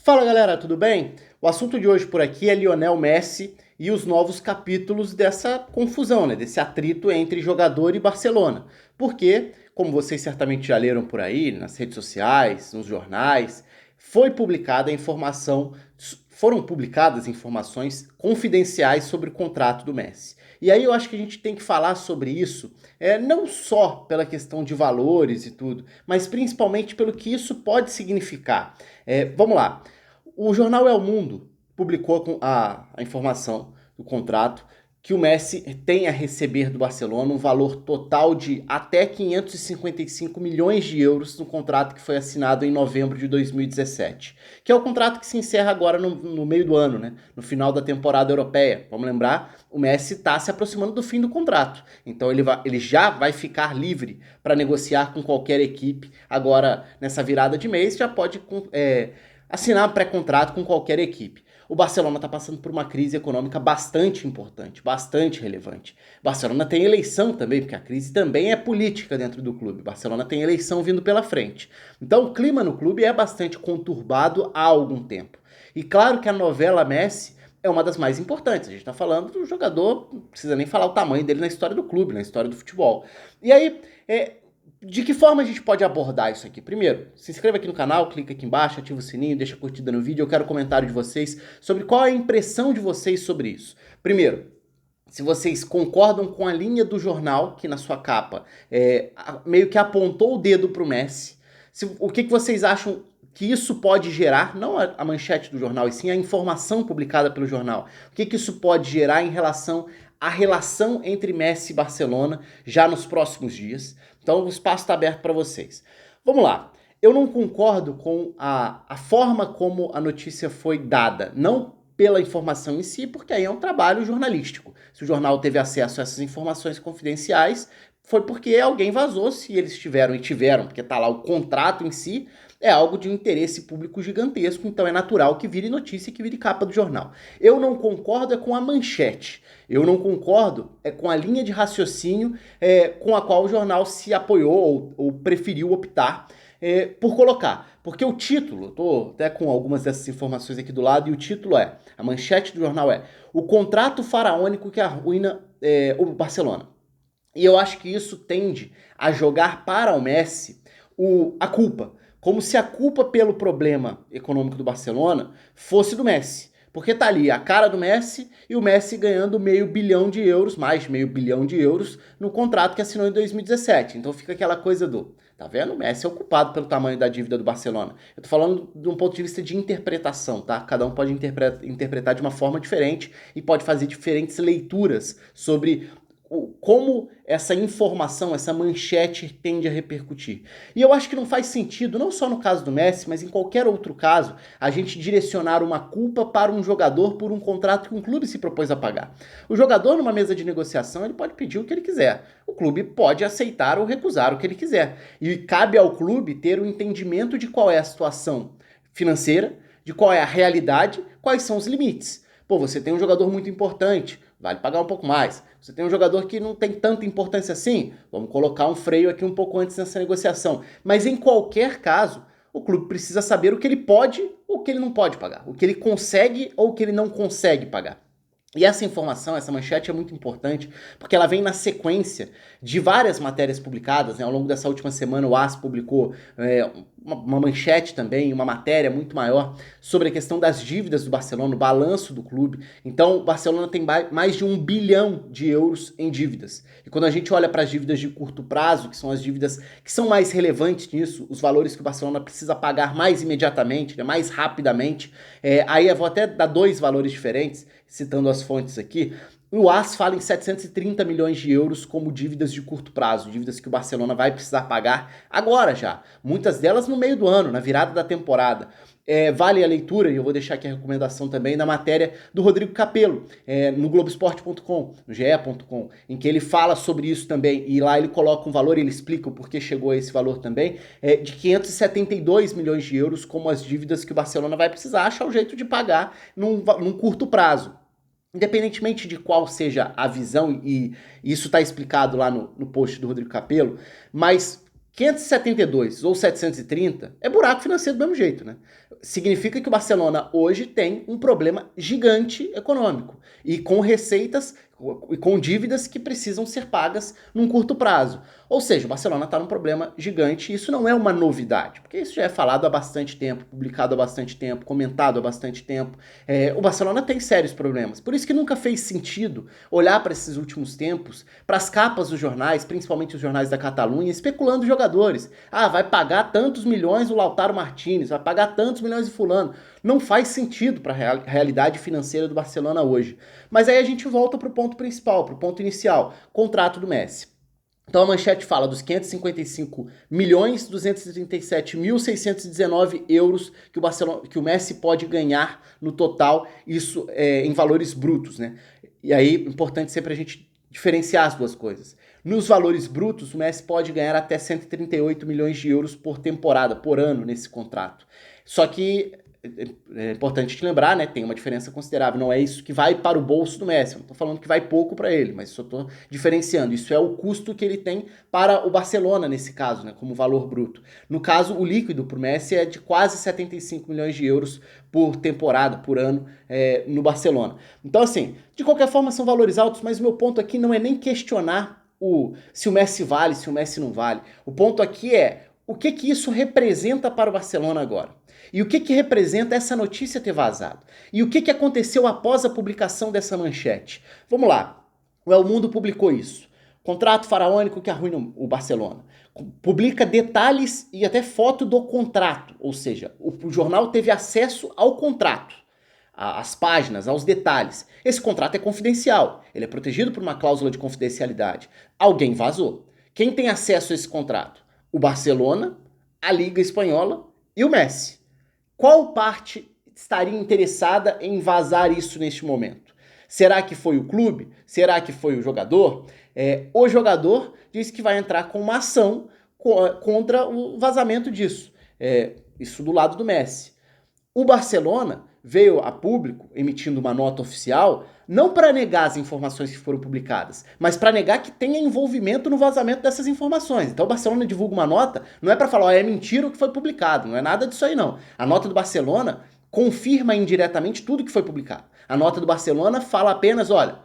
Fala galera, tudo bem? O assunto de hoje por aqui é Lionel Messi e os novos capítulos dessa confusão, né? Desse atrito entre jogador e Barcelona. Porque, como vocês certamente já leram por aí, nas redes sociais, nos jornais, foram publicadas informações confidenciais sobre o contrato do Messi. E aí eu acho que a gente tem que falar sobre isso, não só pela questão de valores e tudo, mas principalmente pelo que isso pode significar. Vamos lá. O jornal El Mundo publicou a informação do contrato que o Messi tem a receber do Barcelona um valor total de até 555 milhões de euros no contrato que foi assinado em novembro de 2017, que é o contrato que se encerra agora no meio do ano, né? No final da temporada europeia. Vamos lembrar, o Messi está se aproximando do fim do contrato, então ele já vai ficar livre para negociar com qualquer equipe. Agora, nessa virada de mês, já pode assinar pré-contrato com qualquer equipe. O Barcelona está passando por uma crise econômica bastante importante, bastante relevante. O Barcelona tem eleição também, porque a crise também é política dentro do clube. O Barcelona tem eleição vindo pela frente. Então o clima no clube é bastante conturbado há algum tempo. E claro que a novela Messi é uma das mais importantes. A gente está falando do jogador, não precisa nem falar o tamanho dele na história do clube, na história do futebol. E aí, de que forma a gente pode abordar isso aqui? Primeiro, se inscreva aqui no canal, clica aqui embaixo, ativa o sininho, deixa a curtida no vídeo. Eu quero comentário de vocês sobre qual é a impressão de vocês sobre isso. Primeiro, se vocês concordam com a linha do jornal, que na sua capa meio que apontou o dedo para o Messi. O que vocês acham que isso pode gerar, não a manchete do jornal, e sim a informação publicada pelo jornal. O que isso pode gerar em relação à relação entre Messi e Barcelona já nos próximos dias. Então o espaço está aberto para vocês. Vamos lá. Eu não concordo com a forma como a notícia foi dada. Não pela informação em si, porque aí é um trabalho jornalístico. Se o jornal teve acesso a essas informações confidenciais, foi porque alguém vazou, se eles tiveram, porque está lá o contrato em si, é algo de um interesse público gigantesco, então é natural que vire notícia e que vire capa do jornal. Eu não concordo com a manchete, eu não concordo com a linha de raciocínio com a qual o jornal se apoiou ou preferiu optar por colocar. Porque o título, estou até com algumas dessas informações aqui do lado, e o título a manchete do jornal o contrato faraônico que arruina o Barcelona. E eu acho que isso tende a jogar para o Messi a culpa. Como se a culpa pelo problema econômico do Barcelona fosse do Messi. Porque tá ali a cara do Messi e o Messi ganhando meio bilhão de euros, mais de meio bilhão de euros, no contrato que assinou em 2017. Então fica aquela coisa tá vendo? O Messi é o culpado pelo tamanho da dívida do Barcelona. Eu tô falando de um ponto de vista de interpretação, tá? Cada um pode interpretar de uma forma diferente e pode fazer diferentes leituras sobre como essa informação, essa manchete tende a repercutir. E eu acho que não faz sentido, não só no caso do Messi, mas em qualquer outro caso, a gente direcionar uma culpa para um jogador por um contrato que um clube se propôs a pagar. O jogador, numa mesa de negociação, ele pode pedir o que ele quiser. O clube pode aceitar ou recusar o que ele quiser. E cabe ao clube ter o entendimento de qual é a situação financeira, de qual é a realidade, quais são os limites. Pô, você tem um jogador muito importante, vale pagar um pouco mais. Você tem um jogador que não tem tanta importância assim, vamos colocar um freio aqui um pouco antes nessa negociação. Mas em qualquer caso, o clube precisa saber o que ele pode ou o que ele não pode pagar, o que ele consegue ou o que ele não consegue pagar. E essa informação, essa manchete é muito importante, porque ela vem na sequência de várias matérias publicadas, né? Ao longo dessa última semana o AS publicou uma manchete também, uma matéria muito maior sobre a questão das dívidas do Barcelona, o balanço do clube. Então o Barcelona tem mais de 1 bilhão de euros em dívidas. E quando a gente olha para as dívidas de curto prazo, que são as dívidas que são mais relevantes nisso, os valores que o Barcelona precisa pagar mais imediatamente, né? Mais rapidamente, aí eu vou até dar dois valores diferentes, citando as fontes aqui. O AS fala em 730 milhões de euros como dívidas de curto prazo, dívidas que o Barcelona vai precisar pagar agora já. Muitas delas no meio do ano, na virada da temporada. Vale a leitura, e eu vou deixar aqui a recomendação também, da matéria do Rodrigo Capello, no Globoesporte.com, no ge.com, em que ele fala sobre isso também, e lá ele coloca um valor, ele explica o porquê chegou a esse valor também, de 572 milhões de euros como as dívidas que o Barcelona vai precisar achar o jeito de pagar num curto prazo. Independentemente de qual seja a visão, e isso está explicado lá no post do Rodrigo Capello, mas 572 ou 730 é buraco financeiro do mesmo jeito, né? Significa que o Barcelona hoje tem um problema gigante econômico e com receitas e com dívidas que precisam ser pagas num curto prazo. Ou seja, o Barcelona está num problema gigante e isso não é uma novidade, porque isso já é falado há bastante tempo, publicado há bastante tempo, comentado há bastante tempo. O Barcelona tem sérios problemas, por isso que nunca fez sentido olhar para esses últimos tempos, para as capas dos jornais, principalmente os jornais da Catalunha, especulando jogadores. Ah, vai pagar tantos milhões o Lautaro Martínez, vai pagar tantos milhões de fulano. Não faz sentido para a realidade financeira do Barcelona hoje. Mas aí a gente volta para o ponto principal, para o ponto inicial, contrato do Messi. Então a manchete fala dos 555 milhões 237.619 euros que o Barcelona, que o Messi pode ganhar no total, isso em valores brutos, né? E aí é importante sempre a gente diferenciar as duas coisas. Nos valores brutos, o Messi pode ganhar até 138 milhões de euros por temporada, por ano nesse contrato. Só que é importante te lembrar, né? Tem uma diferença considerável. Não é isso que vai para o bolso do Messi. Eu não estou falando que vai pouco para ele, mas só estou diferenciando. Isso é o custo que ele tem para o Barcelona, nesse caso, né? Como valor bruto. No caso, o líquido para o Messi é de quase 75 milhões de euros por temporada, por ano, no Barcelona. Então, assim, de qualquer forma, são valores altos, mas o meu ponto aqui não é nem questionar se o Messi vale, se o Messi não vale. O ponto aqui é o que isso representa para o Barcelona agora. E o que representa essa notícia ter vazado? E o que aconteceu após a publicação dessa manchete? Vamos lá. O El Mundo publicou isso. Contrato faraônico que arruina o Barcelona. Publica detalhes e até foto do contrato. Ou seja, o jornal teve acesso ao contrato, às páginas, aos detalhes. Esse contrato é confidencial. Ele é protegido por uma cláusula de confidencialidade. Alguém vazou. Quem tem acesso a esse contrato? O Barcelona, a Liga Espanhola e o Messi. Qual parte estaria interessada em vazar isso neste momento? Será que foi o clube? Será que foi o jogador? O jogador disse que vai entrar com uma ação contra o vazamento disso. Isso do lado do Messi. O Barcelona veio a público, emitindo uma nota oficial, não para negar as informações que foram publicadas, mas para negar que tenha envolvimento no vazamento dessas informações. Então o Barcelona divulga uma nota, não é para falar, é mentira o que foi publicado, não é nada disso aí não. A nota do Barcelona confirma indiretamente tudo que foi publicado. A nota do Barcelona fala apenas, olha,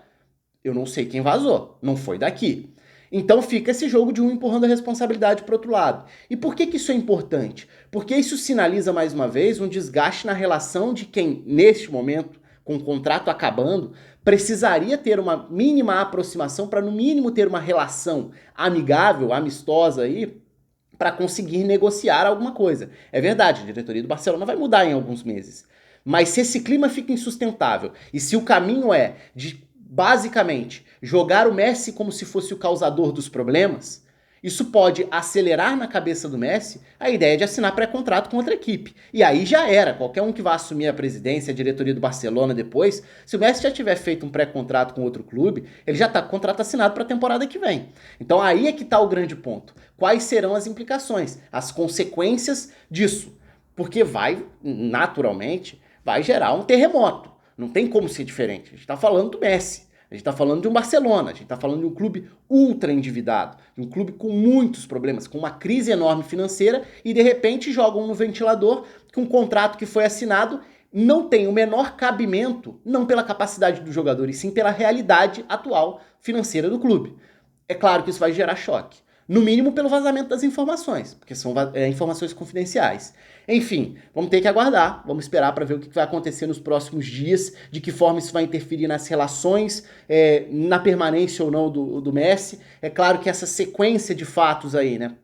eu não sei quem vazou, não foi daqui. Então fica esse jogo de um empurrando a responsabilidade para o outro lado. E por que isso é importante? Porque isso sinaliza, mais uma vez, um desgaste na relação de quem, neste momento, com o contrato acabando, precisaria ter uma mínima aproximação para, no mínimo, ter uma relação amigável, amistosa aí, para conseguir negociar alguma coisa. É verdade, a diretoria do Barcelona vai mudar em alguns meses. Mas se esse clima fica insustentável e se o caminho é de basicamente jogar o Messi como se fosse o causador dos problemas, isso pode acelerar na cabeça do Messi a ideia de assinar pré-contrato com outra equipe. E aí já era, qualquer um que vai assumir a presidência, a diretoria do Barcelona depois, se o Messi já tiver feito um pré-contrato com outro clube, ele já está com o contrato assinado para a temporada que vem. Então aí é que está o grande ponto. Quais serão as implicações, as consequências disso? Porque naturalmente, vai gerar um terremoto. Não tem como ser diferente. A gente está falando do Messi, a gente está falando de um Barcelona, a gente está falando de um clube ultra endividado, de um clube com muitos problemas, com uma crise enorme financeira e de repente jogam no ventilador que um contrato que foi assinado não tem o menor cabimento, não pela capacidade do jogador, e sim pela realidade atual financeira do clube. É claro que isso vai gerar choque. No mínimo pelo vazamento das informações, porque são informações confidenciais. Enfim, vamos ter que aguardar, vamos esperar para ver o que vai acontecer nos próximos dias, de que forma isso vai interferir nas relações, na permanência ou não do Messi. É claro que essa sequência de fatos aí, né,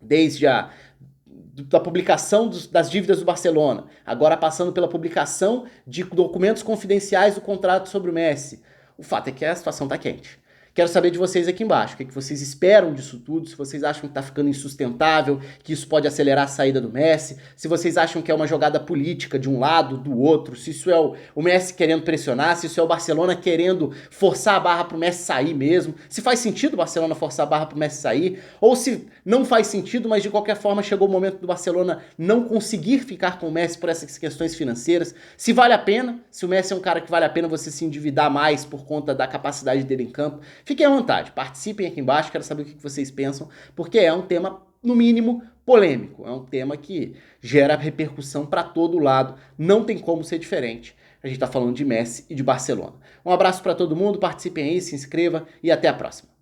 desde da publicação das dívidas do Barcelona, agora passando pela publicação de documentos confidenciais do contrato sobre o Messi, o fato é que a situação está quente. Quero saber de vocês aqui embaixo, o que vocês esperam disso tudo, se vocês acham que está ficando insustentável, que isso pode acelerar a saída do Messi, se vocês acham que é uma jogada política de um lado, do outro, se isso é o Messi querendo pressionar, se isso é o Barcelona querendo forçar a barra para o Messi sair mesmo, se faz sentido o Barcelona forçar a barra para o Messi sair, ou se não faz sentido, mas de qualquer forma chegou o momento do Barcelona não conseguir ficar com o Messi por essas questões financeiras, se vale a pena, se o Messi é um cara que vale a pena você se endividar mais por conta da capacidade dele em campo. Fiquem à vontade, participem aqui embaixo, quero saber o que vocês pensam, porque é um tema no mínimo, polêmico. É um tema que gera repercussão para todo lado, não tem como ser diferente. A gente está falando de Messi e de Barcelona. Um abraço para todo mundo, participem aí, se inscreva e até a próxima.